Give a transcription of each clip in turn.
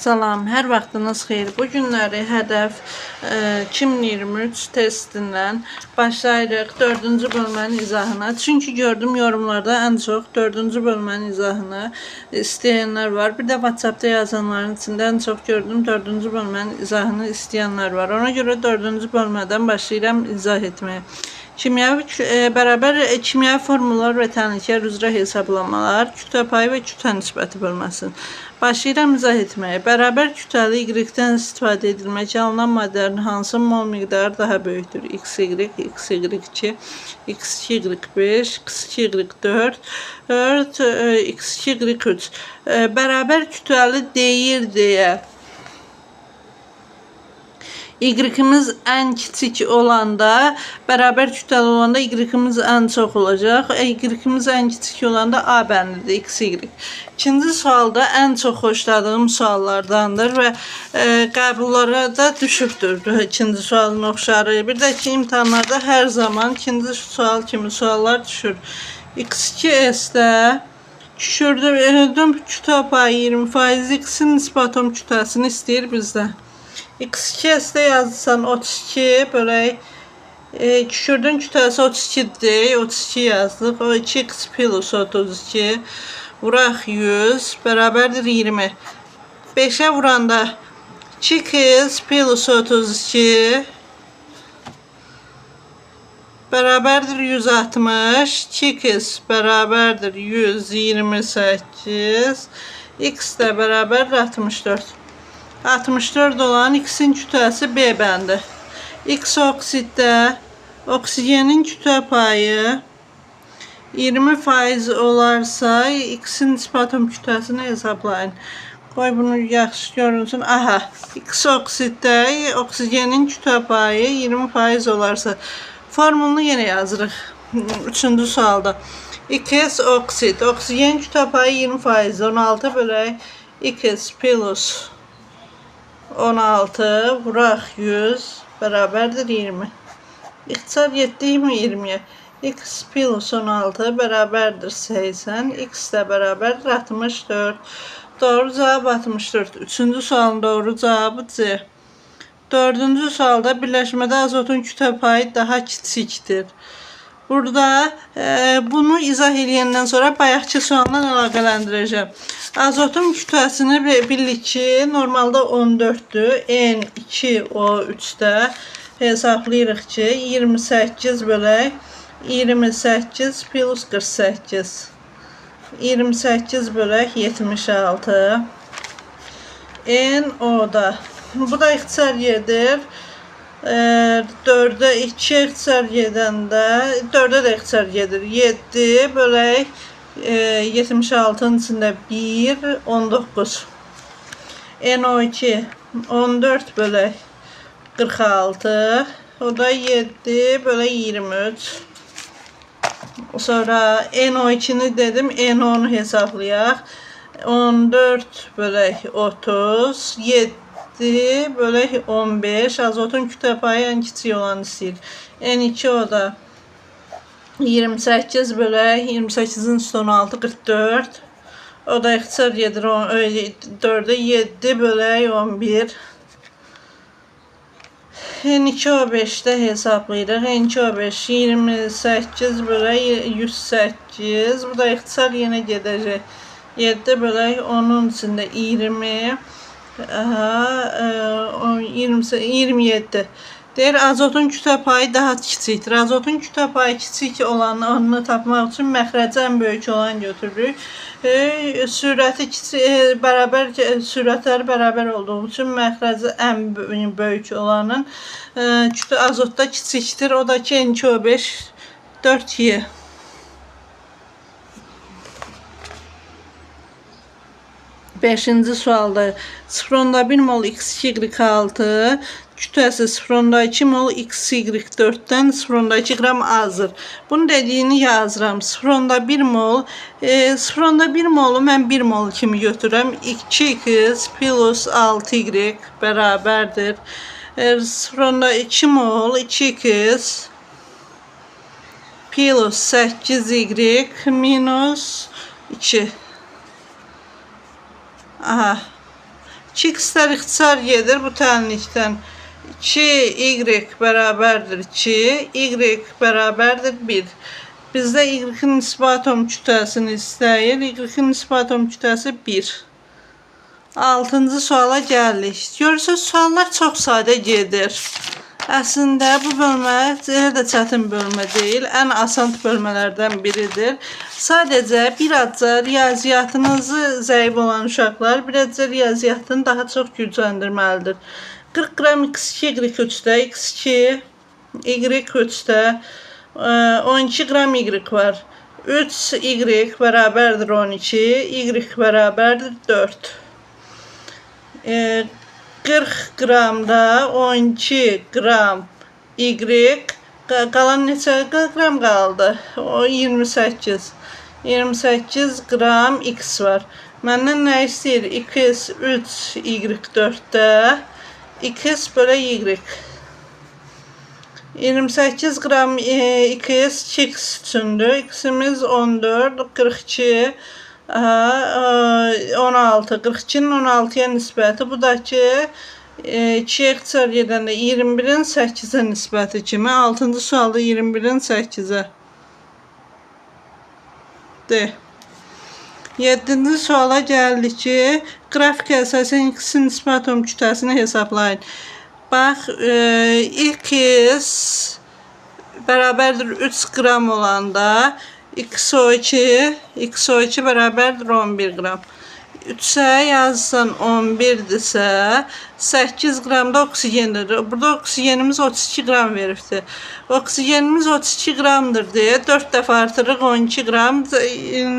Salam, hər vaxtınız xeyir. Bu günləri hədəf 2023 testindən başlayırıq 4-cü bölmənin izahına. Çünki gördüm yorumlarda ən çox 4-cü bölmənin izahını istəyənlər var. Bir də WhatsAppda yazanların içində ən çox gördüm 4-cü bölmənin izahını istəyənlər var. Ona görə 4-cü bölmədən başlayıram izah etməyə. Bərabər kimyəvi formullar və təhlükələr üzrə hesablamalar, kütlə payı və kütlə nisbəti bölməsin. Başlayıram izah etməyə. Bərabər kütləli Y-dən istifadə edilməklə alınan maddələrin hansı mol miqdarı daha böyükdür? XY, XY2, X2Y5, X2Y4, X2Y3. Bərabər kütləli deyir deyə Y-imiz ən kiçik olanda, bərabər kütləli olanda Y-imiz ən çox olacaq. Y-imiz ən kiçik olanda A bəndidir, XY. İkinci sualda ən çox xoşladığım suallardandır və qəbullara da düşübdür. İkinci sualın oxşarı. Bir də ki, imtahanlarda hər zaman ikinci sual kimi suallar düşür. X2S-də düşürdüm kütlə payı 20%, X-in nisbət kütləsini istəyir bizdə. X2S-də yazırsan 32 bölək düşürdün kütləsi 32'dir, 32 yazdıq. O 2x plus 32 vuraq 100 bərabərdir 20. 5'ə vuranda 2x plus 32 bərabərdir 160. 2x bərabərdir 128. X də bərabərdir 64. 64 olan X'in kütləsi B bəndi. X oksiddə oksigenin kütlə payı 20% olarsa X'in nisbət kütləsini hesablayın. Qoy bunu yaxşı görünsün. Aha, X oksiddə oksigenin kütlə payı 20% olarsa formulunu yenə yazırıq. 3-cü sualda. X oksid, oksigen kütlə payı 20%, 16 bölək X plus 16 vuraq 100 bərabərdir 20. İxtisar 7 mi 20'ye? X plus 16 bərabərdir 80. X də bərabərdir 64. Doğru cavab 64. 3-cü sualın doğru cavabı C. 4-cü sualda birləşmədə azotun kütlə payı daha kiçikdir. Burada bunu izah edəndən sonra bayaqki sualdan əlaqələndirəcəm. Azotun kütləsini bildik ki, normalda 14'dür. N2O3'də hesablayırıq ki, 28 bölək 28 plus 48. 28 bölək 76. NO-da. Bu da ixtisar yedir. 4'e 2 ixtisar gedəndə 4'e də ixtisar gedir. 7 bölək 76'nın içində 1, 19. NO2 14 bölək 46. O da 7 bölək 23. Sonra NO2'ni dedim. NO'nu hesablayaq. 14 bölək 30. 7 bölək 15. Azotun kütlə payı ən kiçik olanı istəyir. N2O da 28 bölək 28'in üstü 16, 44. O da ixtisar gedir 4'e 7 bölək 11. N2O5'də hesablayırıq. N2O5 28 bölək 108. Bu da ixtisar yenə gedəcək. 7 bölək 10'un içində 20. 27. Deyir azotun kütlə payı daha kiçikdir. Azotun kütlə payı kiçik olanı tapmaq üçün məxrəci ən böyük olan götürürük. Sürəti sürətləri bərabər olduğu üçün məxrəci ən böyük olanın azotda kiçikdir. O da ki N2O5 4Y. 5-ci sualda 0,1 mol XY6 kütləsi 0,2 mol XY4'dən 0,2 qram azdır. Bunun dediyini yazıram. 0,1 mol 0,1 molu mən 1 mol kimi götürürəm. 2x plus 6y bərabərdir 0,2 mol 2x plus 8y minus 2. Aha. 2x'lər ixtisar gedir bu tənlikdən. 2y bərabərdir 2, y bərabərdir 1. Bizdə y-in nisbi atom kütləsini istəyir. Y-in nisbi atom kütləsi 1. 6-cı suala gəldik. Görürsünüz, suallar çox sadə gedir. Əslində bu bölmə elə də çətin bölmə deyil. Ən asan bölmələrdən biridir. Sadəcə bir azca riyaziyyatınızı zəif olan uşaqlar bir azca riyaziyyatını daha çox gücləndirməlidir. 40 qram x2 y3-də, x2 y3-də 12 qram y var. 3y bərabərdir 12, y bərabərdir 4. 40 qramda 12 qram y, qalan neçə qram qaldı? O 28. 28 qram x var. Məndən nə istəyir? X 3 y4-də x bölə y. 28 qram x 2x üçündür. X'imiz 14, 42, 16. 42'nin 16'ya nisbəti. Bu da ki 2'ye ixtisar gedəndə 21'in 8'ə nisbəti kimi. 6-cı sualda 21'in 8'ə. 7-ci suala gəldik ki, qrafik əsasən x-in nisbi atom kütləsini hesablayın. Bax, x bərabərdir 3 qram olanda x2 bərabərdir 11 qram. 3'ə yazsan 11'dirsə 8 qramda oksigendir. Burada oksigenimiz 32 qram veribdir. Oksigenimiz 32 qramdır deyə 4 dəfə artırıq 12 qram.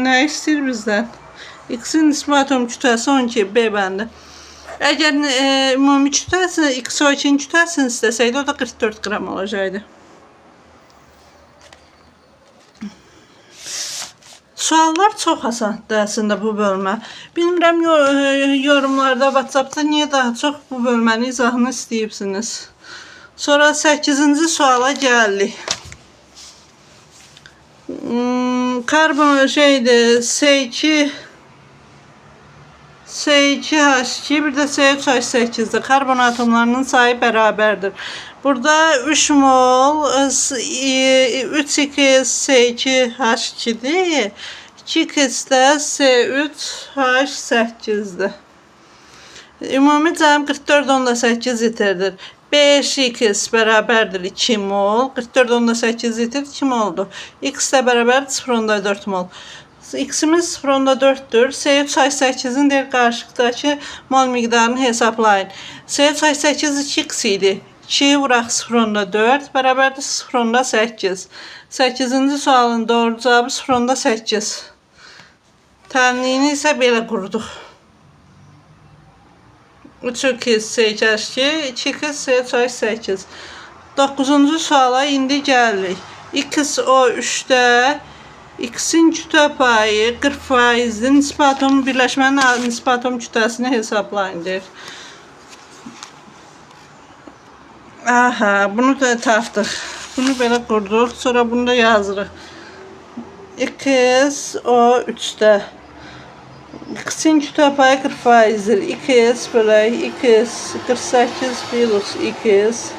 Nə istəyir bizdən? X-in nisbi atom kütləsi 12, B bəndi. Əgər ümumi kütləsi, x2'nin kütləsini istəsəydi, o da 44 qram olacaqdı. Suallar çox asandır əslində bu bölmə. Bilmirəm, yorumlarda, WhatsAppda niyə daha çox bu bölmənin izahını istəyirsiniz. Sonra 8-ci suala gəldik. Karbon C2H2, bir də C3H8'dir. Karbon atomlarının sayı bərabərdir. Burada 3 mol 3x C2H2'dir. 2x-də C3H8'dir. Ümumi cəm 44,8 litrdir. 5x bərabərdir 2 mol. 44,8 litr 2 moldur. X də bərabərdir 0,4 mol. X'imiz 0,4'dür. C3H8'in diğer qarşılıqdakı mol miqdarını hesablayın. C3H8 2x idi. 2 vuraq 0,4 bərabərdir 0,8. 8-ci sualın doğru cavabı 0,8. Tənliyini isə belə qurduq. 3x C2H2, 2x C3H8. 9-cu suala indi gəlirik. XO3'də X'in kütle payı 40%'dir. Nisbi atom birləşmənin nisbi atom kütləsini hesablayın deyir. Aha, bunu da tapdıq. Bunu belə qurduq. Sonra bunu da yazırıq. XO3'də X'in kütle payı 40%'dir. X bölə X 48 plus X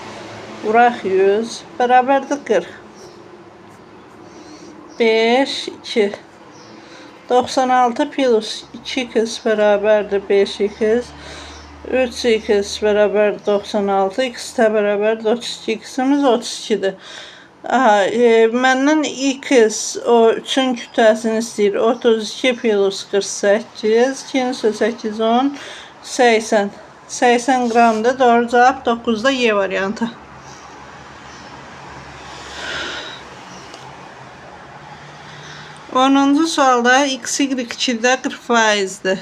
vuraq 100 bərabərdir 40. 5, 2. 96 plus 2x bərabərdir 5x. 3x bərabərdir 96. X də bərabərdir 32. X'imiz 32'dir. Aha, məndən x o 3'ün kütləsini istəyir. 32 plus 48. 2 8, 10, 80. 80 qramdır. Doğru cavab 9'da Y variantı. 10-cu sualda XY2'də 40%'dir.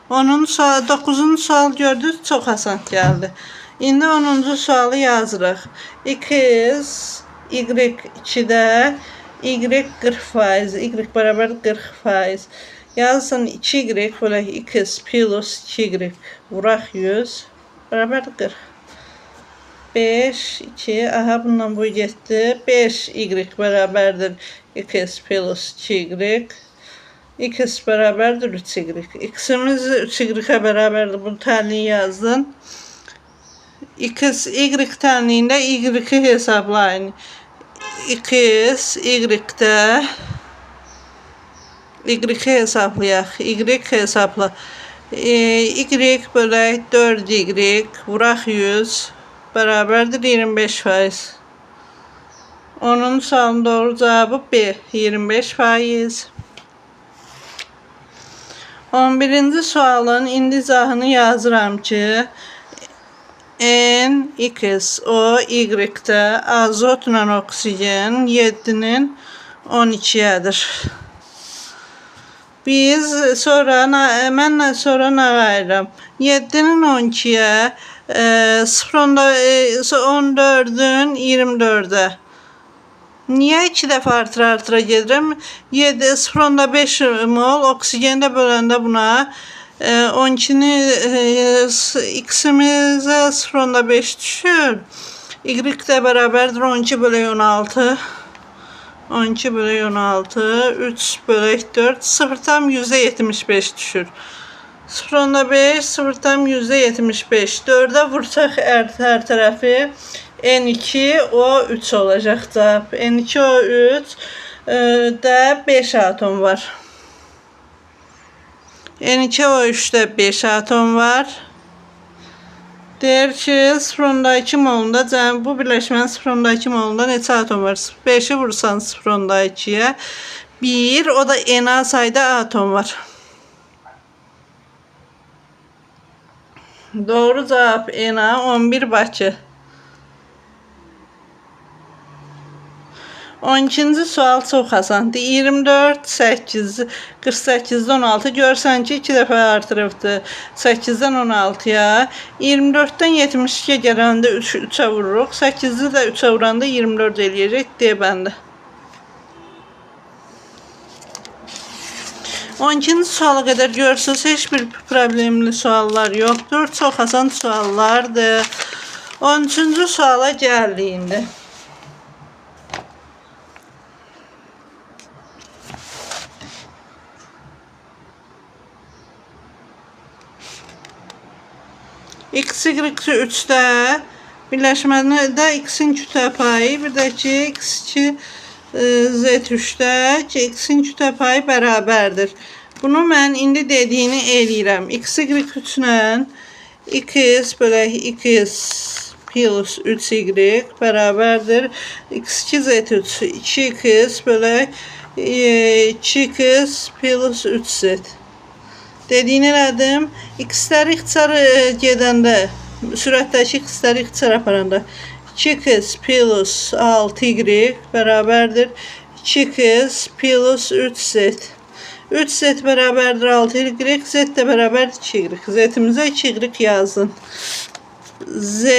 9-cu sual gördünüz, çox asan gəldi. İndi 10-cu sualı yazırıq. X Y2'də Y 40%, Y bərabər 40%. Yazsın 2Y bölək X plus 2Y vuraq 100 bərabər 40. 5, 2, aha bundan bu getdi. 5Y bərabərdir X plus 2Y. X bərabərdir 3y. X'imiz 3y bərabərdir. Bu tənliyi yazdım. X, y tənliyində y-i hesablayın. X, y-də y hesablayaq. Y hesabla. Y bölək 4y vuraq 100 bərabərdir 25%. Onun sualın doğru cevabı B 25%. 11-ci sualın indi izahını yazıram ki N, X, O, Y-də azotla oksigen 7'nin 12'yədir. Biz sonra mənlə sonra nə ayıram? 7'nin 12'yə 14'ün 24'ə. Niyə 2 dəfə artıra gedirəm? 0.5 mol oksigeni də böləndə buna 12'ni X'imizə 0.5 düşür. Y də bərabərdir 12 bölək 16. 12 bölək 16, 3 bölək 4, 0,75 düşür. 0.5, 0,75. 4'ə vursaq hər tərəfi N2, O3 olacaq cavab. N2, O3 də 5 atom var. N2, O3'də 5 atom var. Deyir ki, 0.2 molunda bu birləşmənin 0.2 molunda neçə atom var? 5'i vursan 0.2'yə 1, o da Na sayda atom var. Doğru cevap Na 11 Bakı. 12-ci sual çox asandır. 24, 8, 48'də 16. Görsən ki, 2 dəfə artırıbdır. 8'dən 16'ya. 24'dən 72'ye gələndə 3'ə vururuq. 8'i də 3'ə vuranda 24 eləyəcək. D bəndə. 12-ci suala qədər görürsünüz, heç bir problemli suallar yoxdur. Çox asan suallardır. 13-cü suala gəldiyində. X, Y 3'də birləşmədə X'in kütlə payı, bir də ki X2 Z 3'də ki X'in kütlə payı bərabərdir. Bunu mən indi dediyini eləyirəm. X, Y 3-lə X bölək X plus 3y bərabərdir. X2 Z 3, 2x bölək 2x plus 3z. Dediyini elədim. X-ləri ixtisar gedəndə, sürətdəki X-ləri ixtisar aparanda 2x plus 6y bərabərdir 2x plus 3z. 3z bərabərdir 6y, z də bərabərdir 2y. Z-imizə 2y yazın. Z,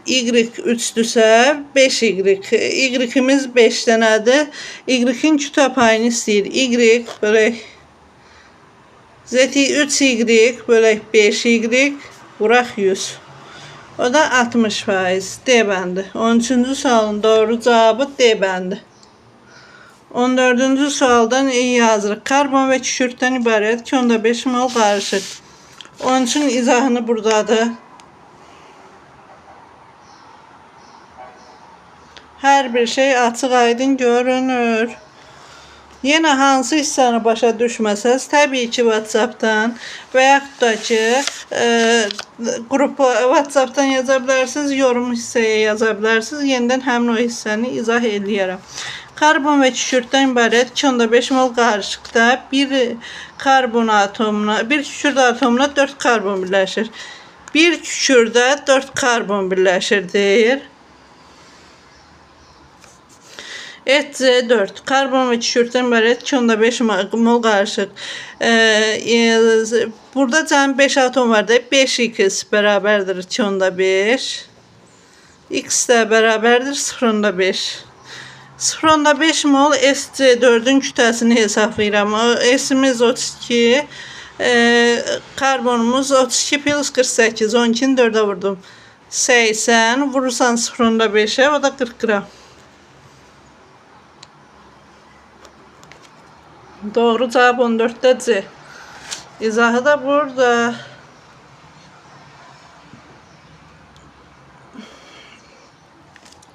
y 3'dürsə 5y. Y-imiz 5 dənədir. Y-in kütlə payını istəyir. Y bölək Z 3y bölək 5y vuraq 100. O da 60%. D bəndi. 13-cü sualın doğru cavabı D bəndi. 14-cü sualdan yazırıq. Karbon və kükürddən ibarət 2,5 mol qarışıq. Onun üçün izahını buradadır. Hər bir şey açıq aydın görünür. Yenə hansı hissəni başa düşməsəz, təbii ki, WhatsApp-dan və yaxud da ki, WhatsApp-dan yaza bilərsiniz, yorum hissəyə yaza bilərsiniz. Yenidən həmin o hissəni izah edərəm. Karbon və kükürddən ibarət 2,5 mol qarışıqda bir kükürd atomuna 4 karbon birləşir. Bir kükürdə 4 karbon birləşir deyir. HC4 karbon ve kükürddən ibarət 2,5 mol qarışıq. Burada cəmi 5 atom var da 5x bərabərdir 2,5. X də bərabərdir 0,5. 0,5 mol SC4'ün kütləsini hesablayıram. S'imiz 32, karbonumuz 32 plus 48. 12'ni 4'ə vurdum. 80 vurursan 0,5'ə, o da 40 qram. Doğru cavab 14-də C. İzahı da burada.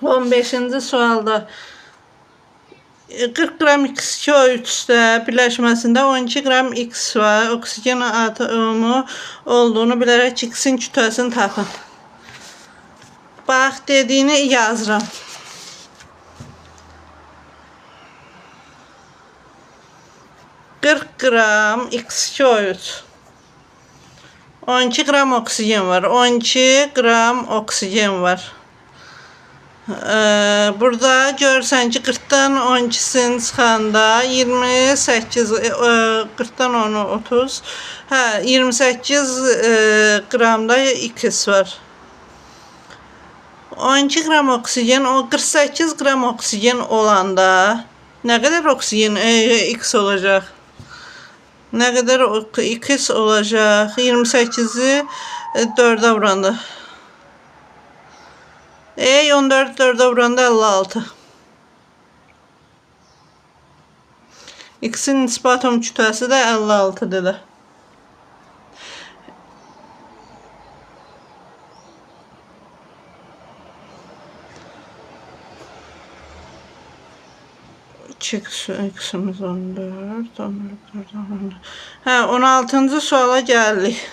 15-ci sualda 40 qram X2O3-də birləşməsində 12 qram X var. Oksigen atomu olduğunu bilərək X-in kütləsini tapın. Bax, dediyini yazıram. qram X2O3. 12 qram oksigen var. 12 qram oksigen var. Burada görürsən ki 40-dan 12'sini çıxanda 28, 40-dan 10'u 30, 28 qramda X var. 12 qram oksigen, o 48 qram oksigen olanda nə qədər oksigen X olacaq? Nə qədər X olacaq? 28'i 4'e vuranda. 14 4'e vuranda 56. X'in nisbi atom kütləsi də 56'dır da. X'imiz 14, 14. 16-cı suala gəldik.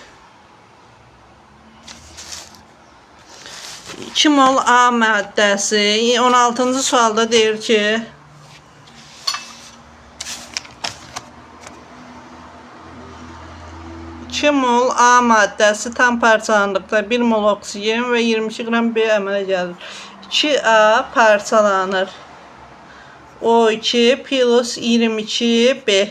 2 mol A maddəsi 16-cı sualda deyir ki, mol A maddəsi tam parçalandıqda 1 mol oksigen və 22 qram B əmələ gəlir. 2A parçalanır. O2 plus 22 B.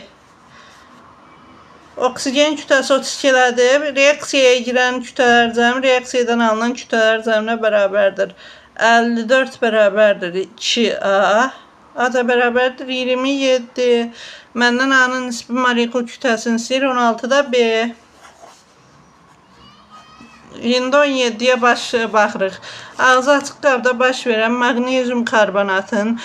Oksigen kütləsi 32'lədir. Reaksiyaya girən kütlələr cəmi reaksiyadan alınan kütlələr cəminə bərabərdir. 54 bərabərdir 2A. A da bərabərdir 27. Məndən A'nın nisbi molekul kütləsini istəyir. 16'da B. İndi 17'yə baxırıq. Ağzı açıq qabda baş verən maqnezium karbonatın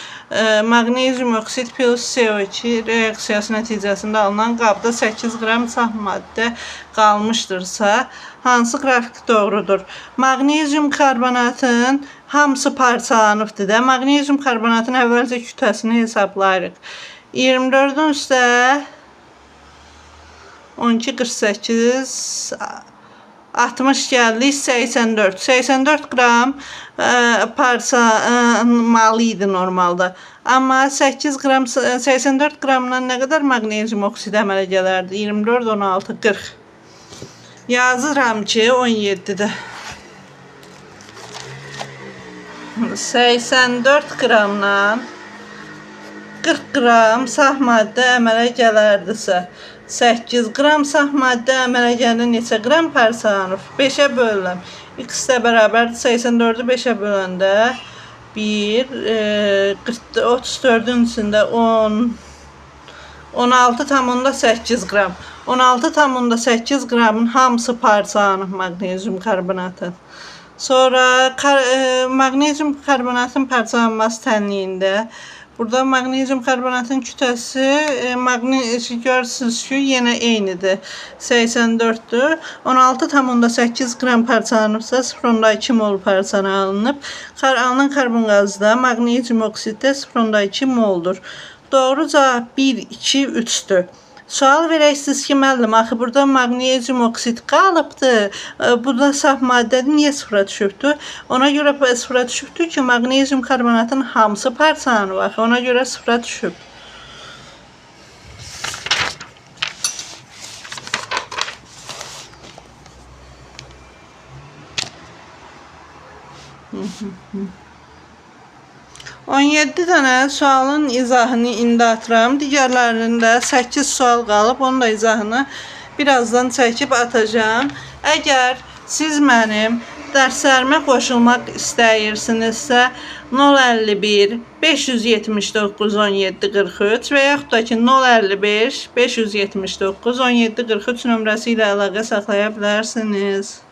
maqnezium oksid plus CO2 reaksiyası nəticəsində alınan qabda 8 qram saf maddə qalmışdırsa, hansı qrafik doğrudur? Maqnezium karbonatın hamısı parçalanıbdır da. Maqnezium karbonatın əvvəlcə kütləsini hesablayırıq. 24'ün üstə 12 48 60 gəldik 84. 84 qram parçalanmalı idi normalda. Amma 8 qram 84 qramdan nə qədər maqnezium oksid əmələ gələrdi? 24 16 40. Yazıram ki 17'də. 84 qramdan 40 qram saf maddə əmələ gələrdisə, 8 qram saf maddə əmələ gəlir neçə qram parçalanır? 5'ə bölürəm. X də bərabərdir 84'ü 5'ə böləndə 1 34'ün içində 16,8 qram. 16,8 qramın hamısı parçalanıb maqnezium karbonatın. Sonra maqnezium karbonatın parçalanması tənliyində burada maqnezium karbonatın kütləsi görürsünüz ki, yenə eynidir. 84'dür. 16,8 qram parçalanıbsa 0,2 mol parçalanıb. Alınan karbon qazı da maqnezium oksiddə 0,2 moldur. Doğru cavab 1, 2, 3'dür. Sual verəksiniz ki, müəllim, axı burada maqnezium oksid qalıbdır. Burada saf maddədir, niyə sıfıra düşübdür? Ona görə sıfıra düşübdür ki, maqnezium karbonatın hamısı parçalanıb. Axı ona görə sıfıra düşüb. Hı. 17 dənə sualın izahını indi atıram. Digərlərində 8 sual qalıb. Onun da izahını birazdan çəkib atacağım. Əgər siz mənim dərslərimə qoşulmaq istəyirsinizsə 051 579 17 43 və yaxud da ki 055 579 17 43 nömrəsi ilə əlaqə saxlaya bilərsiniz.